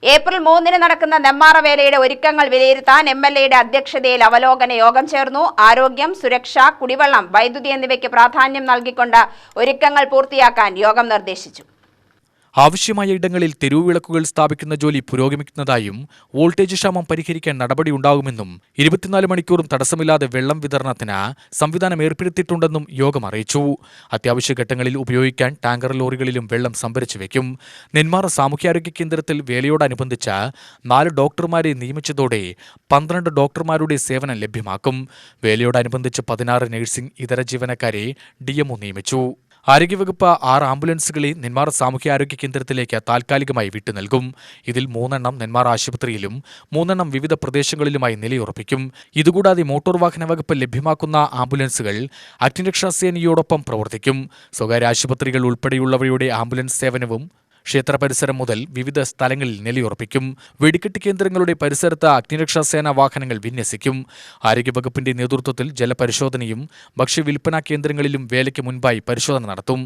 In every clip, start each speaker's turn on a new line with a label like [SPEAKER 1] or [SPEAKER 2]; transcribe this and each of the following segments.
[SPEAKER 1] April 3-ന് നടക്കുന്ന നെന്മാറ വേലയുടെ ഒരുക്കങ്ങൾ വിലയിരുത്താൻ എംഎൽഎയുടെ അധ്യക്ഷതയിൽ അവലോകന യോഗം ചേർന്നു. ആരോഗ്യം, സുരക്ഷ, കുടിവെള്ളം, വൈദ്യുതി എന്നിവയ്ക്ക് പ്രാധാന്യം നൽകിക്കൊണ്ട് ഒരുക്കങ്ങൾ പൂർത്തിയാക്കാൻ യോഗം നിർദ്ദേശിച്ചു.
[SPEAKER 2] ആവശ്യമായ ഇടങ്ങളിൽ തെരുവുവിളക്കുകൾ സ്ഥാപിക്കുന്ന ജോലി പുരോഗമിക്കുന്നതായും വോൾട്ടേജ് ക്ഷാമം പരിഹരിക്കാൻ നടപടിയുണ്ടാകുമെന്നും 24 മണിക്കൂറും തടസ്സമില്ലാതെ വെള്ളം വിതരണത്തിന് സംവിധാനം ഏർപ്പെടുത്തിയിട്ടുണ്ടെന്നും യോഗം അറിയിച്ചു. അത്യാവശ്യ ഘട്ടങ്ങളിൽ ഉപയോഗിക്കാൻ ടാങ്കർ ലോറികളിലും വെള്ളം സംഭരിച്ചു വയ്ക്കും. നെന്മാറ സാമൂഹ്യാരോഗ്യ കേന്ദ്രത്തിൽ വേലയോടനുബന്ധിച്ച് 4 ഡോക്ടർമാരെ നിയമിച്ചതോടെ 12 ഡോക്ടർമാരുടെ സേവനം ലഭ്യമാക്കും. വേലയോടനുബന്ധിച്ച് 16 നഴ്സിംഗ് ഇതര ജീവനക്കാരെ DMO നിയമിച്ചു. ആരോഗ്യവകുപ്പ് 6 ആംബുലൻസുകളെ നെന്മാറ സാമൂഹ്യാരോഗ്യ കേന്ദ്രത്തിലേക്ക് താൽക്കാലികമായി വിട്ടു നൽകും. ഇതിൽ 3 എണ്ണം നെന്മാറ ആശുപത്രിയിലും 3 എണ്ണം വിവിധ പ്രദേശങ്ങളിലുമായി നിലയുറപ്പിക്കും. ഇതുകൂടാതെ മോട്ടോർ വാഹന വകുപ്പ് ലഭ്യമാക്കുന്ന ആംബുലൻസുകൾ അഗ്നിരക്ഷാസേനയോടൊപ്പം പ്രവർത്തിക്കും. സ്വകാര്യ ആശുപത്രികൾ ഉൾപ്പെടെയുള്ളവയുടെ ആംബുലൻസ് സേവനവും ക്ഷേത്ര പരിസരം മുതൽ വിവിധ സ്ഥലങ്ങളിൽ നിലയുറപ്പിക്കും. വെടിക്കെട്ട് കേന്ദ്രങ്ങളുടെ പരിസരത്ത് അഗ്നിരക്ഷാസേന വാഹനങ്ങൾ വിന്യസിക്കും. ആരോഗ്യവകുപ്പിന്റെ നേതൃത്വത്തിൽ ജലപരിശോധനയും ഭക്ഷ്യവിൽപ്പനാ കേന്ദ്രങ്ങളിലും വേലയ്ക്ക് മുൻപായി പരിശോധന നടത്തും.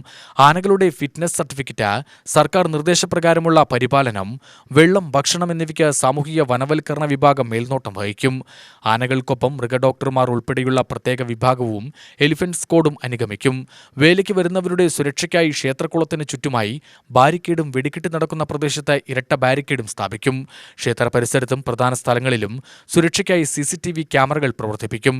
[SPEAKER 2] ആനകളുടെ ഫിറ്റ്നസ് സർട്ടിഫിക്കറ്റ്, സർക്കാർ നിർദ്ദേശപ്രകാരമുള്ള പരിപാലനം, വെള്ളം, ഭക്ഷണം എന്നിവയ്ക്ക് സാമൂഹിക വനവൽക്കരണ വിഭാഗം മേൽനോട്ടം വഹിക്കും. ആനകൾക്കൊപ്പം മൃഗഡോക്ടർമാർ ഉൾപ്പെടെയുള്ള പ്രത്യേക വിഭാഗവും എലിഫന്റ് സ്ക്വാഡും അനുഗമിക്കും. വേലയ്ക്ക് വരുന്നവരുടെ സുരക്ഷയ്ക്കായി ക്ഷേത്രക്കുളത്തിന് ചുറ്റുമായി ബാരിക്കേഡും വെടിക്കെട്ട് നടക്കുന്ന പ്രദേശത്ത് ഇരട്ട ബാരിക്കേഡും സ്ഥാപിക്കും. ക്ഷേത്ര പരിസരത്തും പ്രധാന സ്ഥലങ്ങളിലും സുരക്ഷയ്ക്കായി CCTV ക്യാമറകൾ പ്രവർത്തിപ്പിക്കും.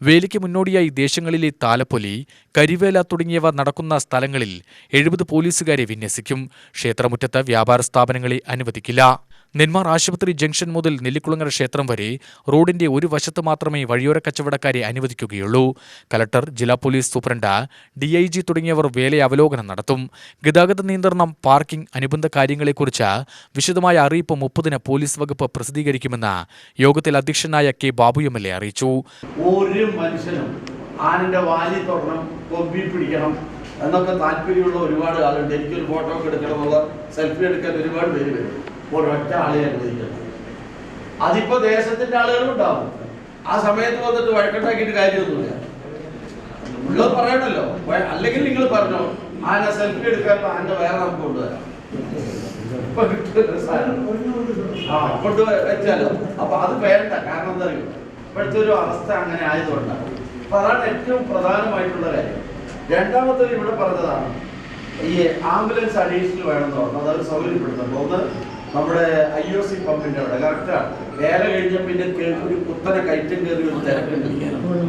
[SPEAKER 2] വേലയ്ക്ക് മുന്നോടിയായി ദേശങ്ങളിലെ താലപ്പൊലി, കരിവേല തുടങ്ങിയവ നടക്കുന്ന സ്ഥലങ്ങളിൽ 70 പോലീസുകാരെ വിന്യസിക്കും. ക്ഷേത്രമുറ്റത്ത് വ്യാപാര സ്ഥാപനങ്ങളെ അനുവദിക്കില്ല. നെന്മാർ ആശുപത്രി ജംഗ്ഷൻ മുതൽ നെല്ലിക്കുളങ്ങര ക്ഷേത്രം വരെ റോഡിന്റെ ഒരു വശത്ത് മാത്രമേ വഴിയോര കച്ചവടക്കാരെ അനുവദിക്കുകയുള്ളൂ. കലക്ടർ, ജില്ലാ പോലീസ് സൂപ്രണ്ട്, DIG തുടങ്ങിയവർ വേല അവലോകനം നടത്തും. ഗതാഗത നിയന്ത്രണം, പാർക്കിംഗ്, അനുബന്ധ കാര്യങ്ങളെക്കുറിച്ച് വിശദമായ അറിയിപ്പ് 30-ന് പോലീസ് വകുപ്പ് പ്രസിദ്ധീകരിക്കുമെന്ന് യോഗത്തിൽ അധ്യക്ഷനായ K. ബാബു MLA അറിയിച്ചു.
[SPEAKER 3] ഒരു മനുഷ്യനും ആനന്റെ വാലി തൊടണം, കൊമ്പി പിടിക്കണം എന്നൊക്കെ താല്പര്യമുള്ള ഒരുപാട് ആളുണ്ട്. എനിക്കൊരു ഫോട്ടോ ഒക്കെ എടുക്കണം എന്നുള്ള സെൽഫി എടുക്കാൻ ഒരുപാട് പേര് വരും. ഒരൊറ്റ ആളെ അനുവദിക്കണം. അതിപ്പോ ദേശത്തിന്റെ ആളുകളും ഉണ്ടാവും. ആ സമയത്ത് വന്നിട്ട് വഴക്കുണ്ടാക്കിയിട്ട് കാര്യമൊന്നുമില്ല. ഉള്ളത് പറയണല്ലോ. അല്ലെങ്കിൽ നിങ്ങൾ പറഞ്ഞോ, ആന സെൽഫി എടുക്കാൻ ആന വേറെ നമുക്ക് കൊണ്ടുവരാം, കൊണ്ട് വെച്ചാലോ. അപ്പൊ അത് വേണ്ട. കാരണം എന്താ അറിയോ, ഇപ്പോഴത്തെ ഒരു അവസ്ഥ അങ്ങനെ ആയതുകൊണ്ടാണ്. അപ്പൊ അതാണ് ഏറ്റവും പ്രധാനമായിട്ടുള്ള കാര്യം. രണ്ടാമത്തെ ഇവിടെ പറഞ്ഞതാണ് ഈ ആംബുലൻസ് അഡീഷണൽ വേണമെന്ന് പറഞ്ഞു. അതൊരു സൗകര്യപ്പെടുത്തുമ്പോൾ ഒന്ന് നമ്മുടെ IOC പമ്പിന്റെ അവിടെ കറക്റ്റാണ്. വേല കഴിഞ്ഞ പിന്നെ ഒരു കുത്തനെ കയറ്റം കയറി ഒരു തിരക്കുണ്ട്,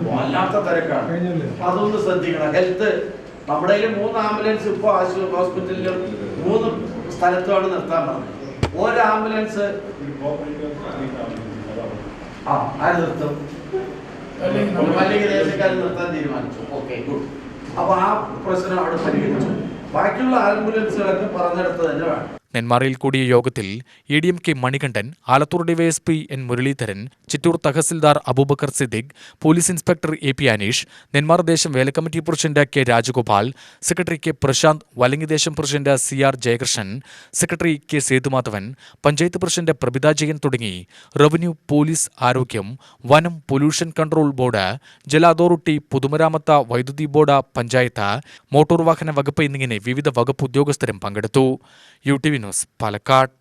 [SPEAKER 3] വല്ലാത്ത തിരക്കാണ്. അതൊന്ന് ശ്രദ്ധിക്കണം. ഹെൽത്ത് നമ്മുടെ 3 ആംബുലൻസ് ഇപ്പോൾ ഹോസ്പിറ്റലിലും 3 സ്ഥലത്തുമാണ് നിർത്താൻ പറഞ്ഞത്. ഒരു ആംബുലൻസ് ആര് നിർത്തും? അല്ലെങ്കിൽ ദേശക്കാർ നിർത്താൻ തീരുമാനിച്ചു. Okay, good. അപ്പൊ ആ പ്രശ്നം അവിടെ പരിഹരിച്ചു. ബാക്കിയുള്ള ആംബുലൻസുകളൊക്കെ പറഞ്ഞെടുത്ത് തന്നെ വേണം.
[SPEAKER 2] നെന്മാറയിൽ കൂടിയ യോഗത്തിൽ ADMK Manikandan, Alathur DYSP N. Muraleedharan, Chittur tahsildar Abubakar Siddique, police inspector AP Aneesh, Nenmara ദേശം വേലക്കമ്മിറ്റി president K. Rajagopal, secretary K. Prashanth, Valangi ദേശം president CR Jayakrishnan, secretary K. Sethumadhavan, panchayat president Prabhitha Jayan തുടങ്ങി റവന്യൂ, പോലീസ്, ആരോഗ്യം, വനം, പൊല്യൂഷൻ കൺട്രോൾ ബോർഡ്, ജല അതോറിറ്റി, പൊതുമരാമത്ത്, വൈദ്യുതി ബോർഡ്, പഞ്ചായത്ത്, മോട്ടോർ വാഹന വകുപ്പ് എന്നിങ്ങനെ വിവിധ വകുപ്പ് ഉദ്യോഗസ്ഥരും പങ്കെടുത്തു. UTV news, Palakkad.